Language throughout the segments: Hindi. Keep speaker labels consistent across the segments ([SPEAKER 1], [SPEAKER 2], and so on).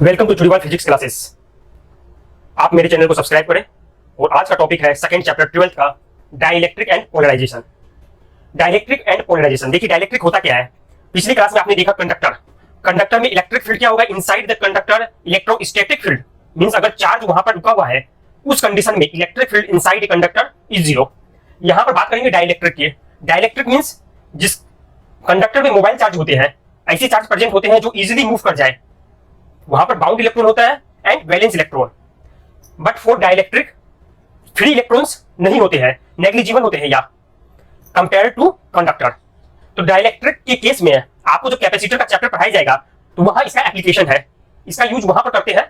[SPEAKER 1] Welcome to Judiwal physics classes. आप मेरे चैनल को सब्सक्राइब करें। और आज का टॉपिक है सेकंड चैप्टर 12th का dielectric and polarization. Dielectric and polarization, देखिए डाइलेक्ट्रिक होता क्या है। पिछली क्लास में आपने देखा कंडक्टर में इलेक्ट्रिक फील्ड क्या होगा, inside the conductor electrostatic field means अगर चार्ज वहां पर रुका हुआ है उस कंडीशन में electric field inside conductor is zero. यहां पर बात करेंगे डाइलेक्ट्रिक की। डाइलेक्ट्रिक मींस जिस कंडक्टर में मोबाइल चार्ज होते हैं, ऐसे चार्ज प्रेजेंट होते हैं जो इजीली मूव कर जाए, वहां पर बाउंड इलेक्ट्रॉन होता है and valence electron. But for dielectric free electrons नहीं होते हैं, नेग्लिजिबल होते हैं या कंपेयर टू कंडक्टर। तो डाइलेक्ट्रिक के केस में आपको जो कैपेसिटर का चैप्टर पढ़ाया जाएगा तो वहां इसका एप्लीकेशन है, इसका यूज वहां पर करते हैं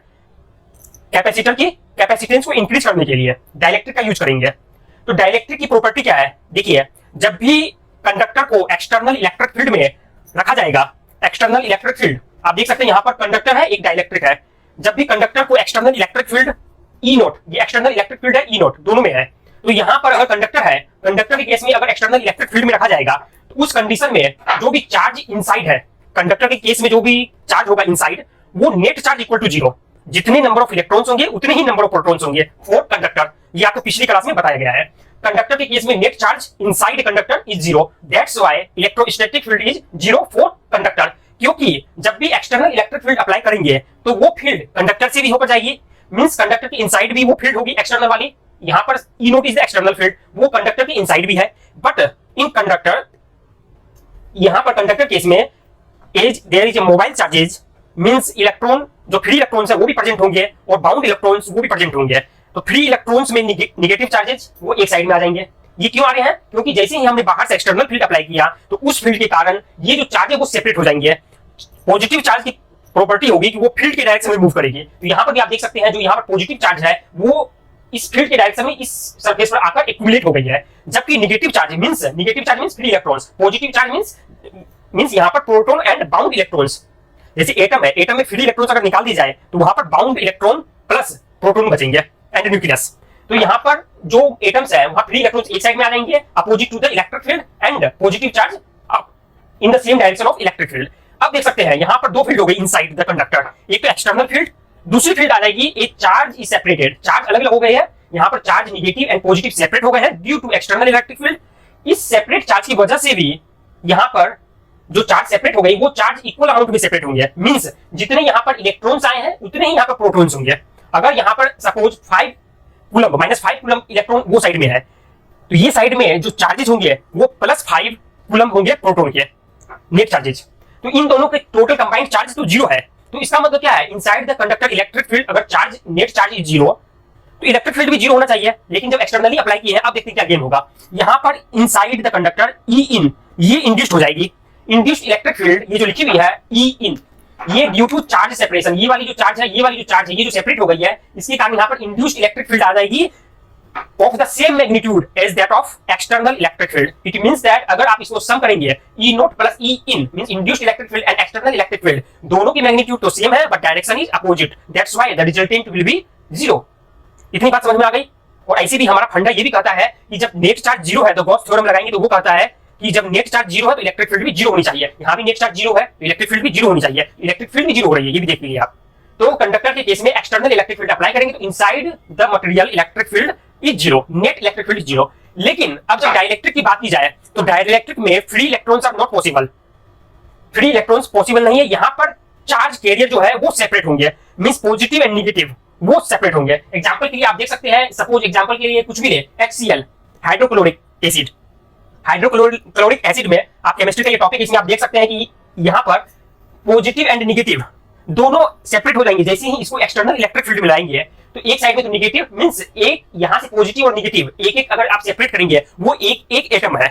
[SPEAKER 1] कैपेसिटर की कैपेसिटेंस को इंक्रीज करने के लिए डाइलेक्ट्रिक का यूज करेंगे। तो डाइलेक्ट्रिक की प्रॉपर्टी क्या है, देखिए जब भी कंडक्टर को एक्सटर्नल इलेक्ट्रिक फील्ड में रखा जाएगा, एक्सटर्नल इलेक्ट्रिक फील्ड आप देख सकते हैं यहां पर कंडक्टर है, एक डाइलेक्ट्रिक है। जब भी कंडक्टर को एक्सटर्नल इलेक्ट्रिक फील्ड ई नोट, ये एक्सटर्नल इलेक्ट्रिक फील्ड है ई नोट, दोनों में है। तो यहां पर अगर कंडक्टर है, कंडक्टर के केस में अगर एक्सटर्नल इलेक्ट्रिक फील्ड में रखा जाएगा तो उस कंडीशन में जो भी चार्ज इनसाइड है, कंडक्टर के केस में जो भी चार्ज होगा इनसाइड, वो net charge equal to zero. जितने नंबर ऑफ इलेक्ट्रॉन्स होंगे उतने ही नंबर ऑफ प्रोटॉन्स होंगे फॉर कंडक्टर। ये आपको पिछली क्लास में बताया गया है। कंडक्टर के केस में net charge inside conductor is zero, that's why electrostatic field is zero for conductor. क्योंकि जब भी एक्सटर्नल इलेक्ट्रिक फील्ड अप्लाई करेंगे तो वो फील्ड कंडक्टर से भी होकर जाएगी, मींस कंडक्टर के इनसाइड भी वो फील्ड होगी एक्सटर्नल वाली। यहां पर E naught is the external field, वो कंडक्टर के इनसाइड भी है। बट इन कंडक्टर, यहां पर कंडक्टर केस में as there is a mobile charges, means electron जो फ्री इलेक्ट्रॉन्स है वो भी प्रेजेंट होंगे और बाउंड इलेक्ट्रॉन्स वो भी प्रेजेंट होंगे। तो फ्री इलेक्ट्रॉन्स में नेगेटिव चार्जेस वो एक साइड में आ जाएंगे। ये क्यों आ रहे हैं, क्योंकि जैसे ही हमने बाहर से एक्सटर्नल फील्ड अप्लाई किया तो उस फील्ड के कारण ये जो चार्ज है वो सेपरेट हो जाएंगे। पॉजिटिव चार्ज की प्रॉपर्टी होगी कि वो फील्ड के डायरेक्शन में मूव करेगी। तो यहां पर भी आप देख सकते हैं जो यहां पर पॉजिटिव चार्ज है वो इस फील्ड के डायरेक्शन में इस सरफेस पर आकर एक्यूमुलेट हो गई है। जबकि negative charge means free electrons, positive charge means यहां पर प्रोटॉन एंड बाउंड इलेक्ट्रॉन्स। जैसे एटम है, एटम में फ्री इलेक्ट्रॉन्स अगर निकाल दी जाए तो वहां पर बाउंड इलेक्ट्रॉन प्लस प्रोटॉन बचेंगे एंड न्यूक्लियस। तो यहां पर जो एटम्स है वहां फ्री इलेक्ट्रॉन्स एक साइड में आ जाएंगे opposite to the electric field and positive charge in the same direction of electric field. अब देख सकते हैं यहां पर दो फील्ड हो गई इनसाइड द कंडक्टर, एक तो एक्सटर्नल फील्ड, दूसरी फील्ड आ जाएगी एक चार्ज इज सेपरेटेड, चार्ज अलग अलग हो गए हैं। यहां पर charge negative and positive separate हो गए हैं due to external electric field. इस सेपरेट चार्ज की वजह से भी यहां पर जो चार्ज सेपरेट हो गई वो चार्ज इक्वल अमाउंट में सेपरेट होंगे, मींस जितने यहां पर इलेक्ट्रॉन्स आए हैं उतने ही यहां पर प्रोटॉन्स होंगे। अगर यहां पर सपोज 5 कूलम -5 कूलम इलेक्ट्रॉन वो साइड में है तो ये साइड में जो चार्जेस होंगे वो +5 कूलम होंगे प्रोटॉन के नेट चार्जेस। तो इन दोनों के टोटल कंबाइंड चार्ज तो जीरो है। तो इसका मतलब क्या है, inside the conductor electric field अगर charge net charge is zero तो इलेक्ट्रिक फील्ड भी जीरो होना चाहिए। लेकिन जब एक्सटर्नली अप्लाई किए हैं, अब देखते हैं क्या गेन होगा। यहां पर इनसाइड द कंडक्टर ई इन ये इंड्यूस्ड हो जाएगी। इंड्यूस्ड इलेक्ट्रिक फील्ड ये जो लिखी हुई है ई इन, ये ड्यू टू चार्ज सेपरेशन, ये वाली जो चार्ज है ये वाली जो चार्ज है ये जो सेपरेट हो गई है इसके कारण यहां पर इंड्यूस्ड इलेक्ट्रिक फील्ड आ जाएगी of the same magnitude as that of external electric field. It means that अगर आप इसको सम करेंगे E note plus E in means induced electric field and external electric field, दोनों की मैग्नीट्यूड तो सेम है but direction is opposite, that's why the resultant will be zero. इतनी बात समझ में आ गई। और ऐसे भी हमारा फंडा ये भी कहता है कि जब नेट चार्ज जीरो है तो गॉस थ्योरम लगाएंगे तो वो कहता है कि जब नेट चार्ज जीरो है तो इलेक्ट्रिक फील्ड भी जीरो होनी चाहिए। यहाँ भी नेट चार्ज जीरो है तो इलेक्ट्रिक फील्ड भी जीरो होनी चाहिए, इलेक्ट्रिक फील्ड भी जीरो हो रही है, ये भी देख लीजिए आप। तो कंडक्टर के केस में एक्सटर्नल इलेक्ट्रिक फील्ड अप्लाई करेंगे तो inside the material electric field is zero, net electric field is zero. लेकिन अब जब डाइलेक्ट्रिक की बात की जाए तो डाइलेक्ट्रिक में free electrons are not possible, free electrons possible नहीं है। यहां पर चार्ज कैरियर जो है वो सेपरेट होंगे, मींस पॉजिटिव एंड नेगेटिव वो सेपरेट होंगे। एग्जांपल के लिए आप देख सकते हैं, सपोज एग्जांपल के लिए कुछ भी ले, HCl hydrochloric acid, hydrochloric acid में आप केमिस्ट्री का ये टॉपिक इसमें आप देख सकते हैं कि यहां पर पॉजिटिव एंड नेगेटिव दोनों सेपरेट हो जाएंगे। जैसे ही इसको एक्सटर्नल इलेक्ट्रिक फील्ड मिलाएंगे तो एक साइड में तो नेगेटिव मींस एक यहां से पॉजिटिव और नेगेटिव एक एक अगर आप सेपरेट करेंगे वो एक एक एटम है,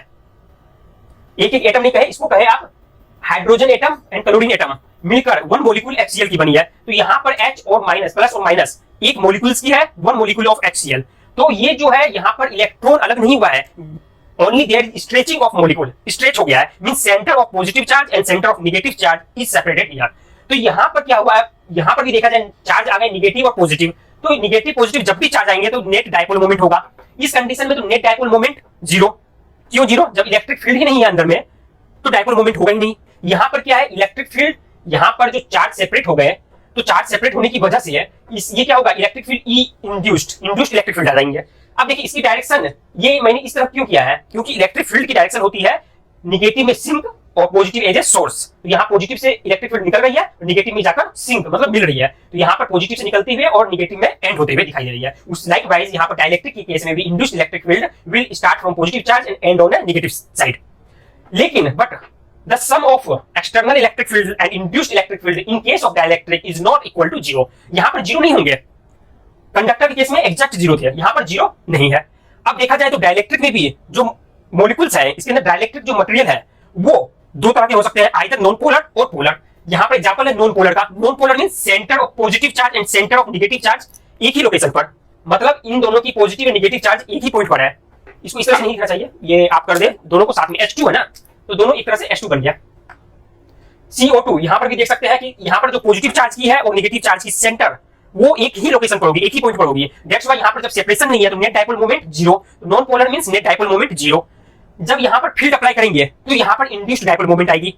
[SPEAKER 1] एक एक एटम नहीं कहे, इसको कहे आप hydrogen atom and chlorine atom मिलकर वन मॉलिक्यूल HCl की बनी है। तो यहां पर H और माइनस प्लस और माइनस एक मॉलिक्यूल्स की है, वन मॉलिक्यूल ऑफ HCl। तो ये जो है यहां पर इलेक्ट्रॉन अलग नहीं हुआ है, only there is stretching of molecule, stretch हो गया है, means centre of positive charge and centre of negative charge is separated here. तो यहां पर क्या हुआ है, यहां पर भी देखा जाए चार्ज आ गए नेगेटिव और पॉजिटिव, तो नेगेटिव पॉजिटिव जब भी चार्ज आएंगे तो नेट डायपोल मोमेंट होगा। इस कंडीशन में तो नेट डायपोल मोमेंट जीरो। क्यों जीरो, जब इलेक्ट्रिक फील्ड ही नहीं है अंदर में तो डायपोल मोमेंट होगा ही नहीं। यहां पर क्या है, इलेक्ट्रिक फील्ड, यहां पर जो चार्ज सेपरेट हो गए तो चार्ज सेपरेट होने की वजह से ये क्या होगा, electric field E induced electric field आ जाएंगे। अब देखिए इसकी डायरेक्शन, ये मैंने इस तरफ क्यों किया है, क्योंकि इलेक्ट्रिक फील्ड की डायरेक्शन होती है निगेटिव में सिंक और पॉजिटिव एज ए सोर्स। तो यहाँ पॉजिटिव से इलेक्ट्रिक फील्ड निकल रही है, नेगेटिव में जाकर सिंक मतलब मिल रही है। तो यहाँ पर पॉजिटिव से निकलती हुई और नेगेटिव में एंड होते हुए दिखाई दे रही है। उस लाइकवाइज यहाँ पर डाइलेक्ट्रिक के केस में भी induced electric field will start from positive charge and and on negative side. लेकिन but the sum of external electric field and induced electric field in case of dielectric is not equal to zero। यहां पर जीरो नहीं होंगे, कंडक्टर के केस में एग्जैक्ट जीरो थे, यहां पर जीरो नहीं है। अब देखा जाए तो डाइलेक्ट्रिक में भी जो मॉलिक्यूल्स है, इसके अंदर डाइलेक्ट्रिक जो मटेरियल है वो दो तरह के हो सकते हैं, आइदर नॉन पोलर और पोलर। यहां पर एग्जांपल है नॉन पोलर का। Non polar means centre of positive charge and centre of negative charge एक ही लोकेशन पर, मतलब इन दोनों की पॉजिटिव और नेगेटिव चार्ज एक ही पॉइंट पर है। इसको इस तरह से नहीं लिखना चाहिए, ये आप कर दे दोनों को साथ में, H2 है ना, तो दोनों एक तरह से H2 बन गया। CO2 यहां पर भी देख सकते हैं कि यहां पर जो पॉजिटिव चार्ज की है और नेगेटिव चार्ज की सेंटर वो एक ही लोकेशन पर होगी, एक ही पॉइंट पर होगी। दैट्स व्हाई यहां पर जब सेपरेशन नहीं है तो net dipole moment zero. Non polar means net dipole moment zero. जब यहां पर फील्ड अप्लाई करेंगे तो यहां पर इंड्यूस्ड डाइपोल मोमेंट आएगी,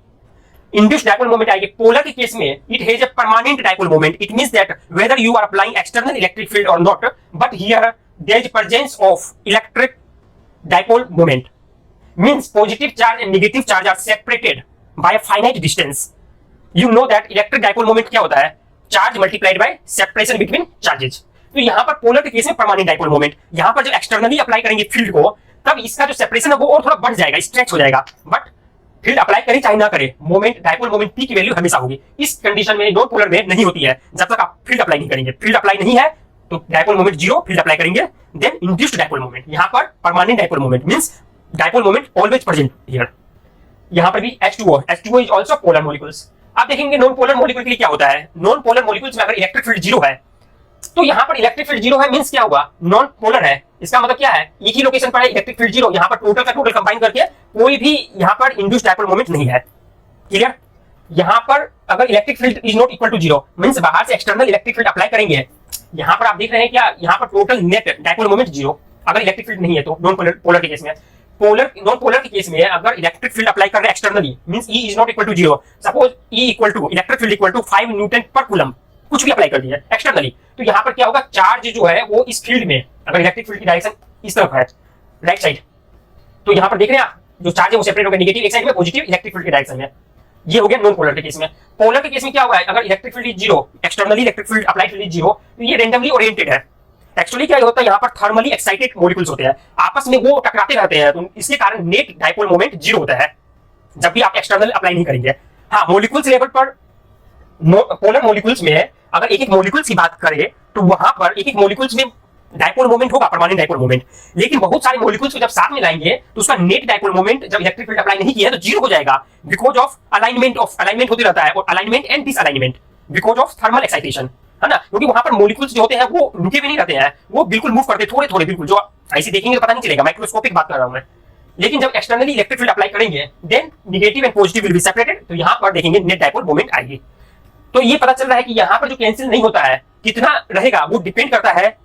[SPEAKER 1] इंड्यूस्ड डाइपोल मोमेंट आएगी। पोलर के केस में it has a permanent dipole moment. It means that whether you are applying external electric field और not, but here there is presence of electric dipole moment. Means positive charge and negative charge are separated by a finite distance. You know that electric dipole moment क्या होता है, charge multiplied by separation between charges. तो यहाँ पर पोलर के केस में परमानेंट डाइपोल मोमेंट, यहाँ पर जब एक्सटर्नली अप्लाई करेंगे फील्ड को तब इसका जो सेपरेशन है वो और थोड़ा बढ़ जाएगा, स्ट्रेच हो जाएगा। बट फील्ड अप्लाई करे चाहे ना करे, मोमेंट डाइपोल मोमेंट पी की वैल्यू हमेशा होगी। इस कंडीशन में नॉन पोलर में नहीं होती है जब तक आप फील्ड अप्लाई नहीं करेंगे। फील्ड अप्लाई नहीं है तो dipole moment zero, field apply करेंगे देन इंड्यूस्ड डाइपोल मोमेंट। यहाँ पर permanent dipole moment means dipole moment always present here. यहाँ पर भी H2O is also polar molecules. आप देखेंगे नॉन पोलर मॉलिक्यूल के लिए क्या होता है, नॉन पोलर मॉलिक्यूल्स में अगर इलेक्ट्रिक फील्ड जीरो है तो यहाँ पर इलेक्ट्रिक फील्ड जीरो है मींस क्या होगा, नॉन पोलर है। इसका मतलब क्या है, एक ही लोकेशन पर है इलेक्ट्रिक फील्ड जीरो, यहाँ पर टोटल का टोटल कंबाइन करके कोई भी यहाँ पर इंड्यूस्ड डाइपोल मोमेंट नहीं है। क्लियर। यहाँ पर अगर electric field is not equal to zero means बाहर से एक्सटर्नल इलेक्ट्रिक फील्ड अप्लाई करेंगे, यहाँ पर आप देख रहे हैं क्या, यहाँ पर total net dipole moment zero अगर इलेक्ट्रिक फील्ड नहीं है तो नॉन पोलर के केस में। नॉन पोलर के केस में अगर इलेक्ट्रिक फील्ड अप्लाई कर रहे हैं externally means E is not equal to zero, suppose E equal to electric field equal to 5 newton per coulomb, कुछ भी अप्लाई कर दिया एक्सटर्नली, तो यहाँ पर क्या होगा, चार्ज जो है वो इस फील्ड में, अगर इलेक्ट्रिक फील्ड की डायरेक्शन इस तरफ है राइट साइड, तो यहाँ पर देख रहे हैं आप जो चार्ज है वो सेपरेट होगा, नेगेटिव एक साइड में, पॉजिटिव इलेक्ट्रिक फील्ड की डायरेक्शन में। ये हो गया नॉन पोलर के केस में। पोलर के केस में क्या होगा, अगर electric field is zero, externally electric field applied field is zero, तो ये रेंडमली ओरिएंटेड है। एक्चुअली क्या होता है, यहाँ पर थर्मली एक्साइटेड मॉलिक्यूल्स होते हैं, आपस में वो टकराते रहते हैं, तो इसके कारण नेट डाइपोल मोमेंट जीरो होता है जब भी आप एक्सटर्नल अप्लाई नहीं करेंगे। हाँ, मॉलिक्यूल्स लेवल पर पोलर मॉलिक्यूल्स में अगर एक एक मॉलिक्यूल्स की बात करें तो वहां पर एक एक मॉलिक्यूल्स में डाइपोल मोमेंट होगा, परमानेंट डाइपोल मोमेंट। लेकिन बहुत सारे मॉलिक्यूल्स को जब साथ में लाएंगे तो उसका नेट डाइपोल मोमेंट जब इलेक्ट्रिक फील्ड अप्लाई नहीं किया है तो जीरो हो जाएगा, बिकॉज ऑफ अलाइनमेंट होते रहता है, और alignment and disalignment because of thermal excitation, है ना। क्योंकि वहां पर मॉलिक्यूल्स जो होते हैं वो रुके भी नहीं रहते हैं, वो बिल्कुल मूव करते थोड़े थोड़े, बिल्कुल जो ऐसे देखेंगे तो पता नहीं चलेगा, माइक्रोस्कोपिक बात कर रहा हूं मैं। लेकिन जब एक्सटर्नली इलेक्ट्रिक फील्ड अप्लाई करेंगे then negative and positive will be separated, तो यहां पर देखेंगे नेट डाइपोल मोमेंट आएगी। तो ये पता चल रहा है कि यहां पर जो कैंसिल नहीं होता है कितना रहेगा, वो डिपेंड करता है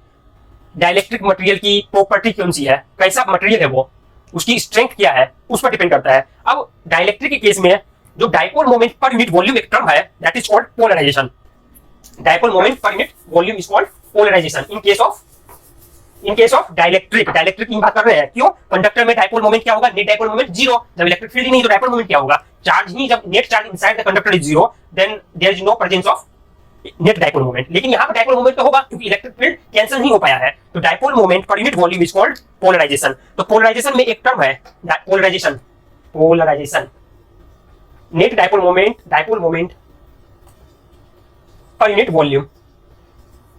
[SPEAKER 1] डाइलेक्ट्रिक मटेरियल की प्रॉपर्टी कौन सी है, कैसा मटेरियल है वो, उसकी स्ट्रेंथ क्या है, उस पर डिपेंड करता है। अब डाइलेक्ट्रिक के केस में जो dipole moment per unit volume एक टर्म है, that is called polarization. Dipole moment per unit volume is called polarization in case of dielectric की बात कर रहे हैं। क्यों, कंडक्टर में डाइपोल मोमेंट क्या होगा, नेट डाइपोल मोमेंट जीरो। जब इलेक्ट्रिक फील्ड ही नहीं तो डाइपोल मोमेंट क्या होगा, चार्ज ही, जब net charge inside the conductor is zero then there is no presence of net dipole moment. लेकिन यहाँ पर डाइपोल मोमेंट तो होगा क्योंकि इलेक्ट्रिक फील्ड कैंसिल नहीं हो पाया है, तो dipole moment per unit volume is called polarization. तो पोलराइजेशन में एक टर्म है polarization net dipole moment per unit volume.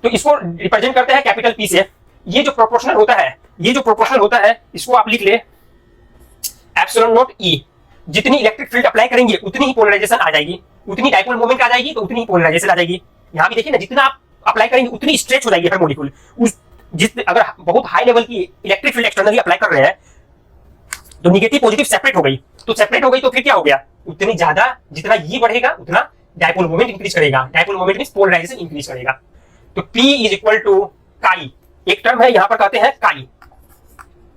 [SPEAKER 1] तो इसको रिप्रेजेंट करते हैं कैपिटल P से। ये जो प्रोपोर्शनल होता है इसको आप लिख ले एप्सिलॉन नॉट E। जितनी इलेक्ट्रिक फील्ड अप्लाई करेंगे उतनी ही पोलराइजेशन आ जाएगी, उतनी डाइपोल मोमेंट आ जाएगी तो उतनी ही पोलराइजेशन आ जाएगी। यहाँ भी देखिए ना, जितना आप अप्लाई करेंगे उतनी स्ट्रेच हो जाएगी हर मॉलिक्यूल। अगर बहुत हाई लेवल की इलेक्ट्रिक फील्ड एक्सटर्नली अप्लाई कर रहे हैं तो नेगेटिव पॉजिटिव सेपरेट हो गई, तो फिर क्या हो गया, उतनी ज्यादा जितना ये बढ़ेगा उतना डाइपोल मोमेंट इंक्रीज करेगा। Dipole moment means polarization increase करेगा। तो P इज इक्वल टू काई, एक टर्म है यहाँ पर कहते हैं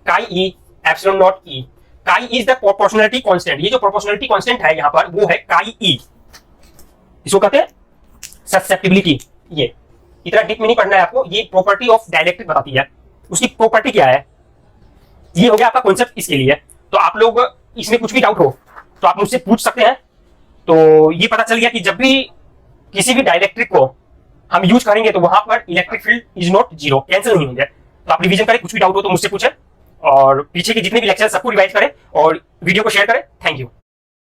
[SPEAKER 1] काई E एप्सिलॉन नॉट E। काई इज द प्रोपोर्शनलिटी कांस्टेंट। ये जो प्रोपोर्शनलिटी कांस्टेंट है यहाँ पर वो है काई E। इसको कहते हैं ससेप्टिबिलिटी, ये इतना डीप में नहीं पढ़ना है आपको, ये प्रॉपर्टी ऑफ डाइलेक्ट्रिक बताती है, उसकी प्रॉपर्टी क्या है। ये हो गया आपका कॉन्सेप्ट इसके लिए। तो आप लोग इसमें कुछ भी डाउट हो तो आप मुझसे पूछ सकते हैं। तो ये पता चल गया कि जब भी किसी भी डाइलेक्ट्रिक को हम यूज करेंगे तो वहां पर electric field is not zero, cancel नहीं होंगे। तो आप रिवीजन करें, कुछ भी डाउट हो तो मुझसे पूछें, और पीछे के जितने भी लेक्चर सबको रिवाइज करें और वीडियो को शेयर करें। Thank you.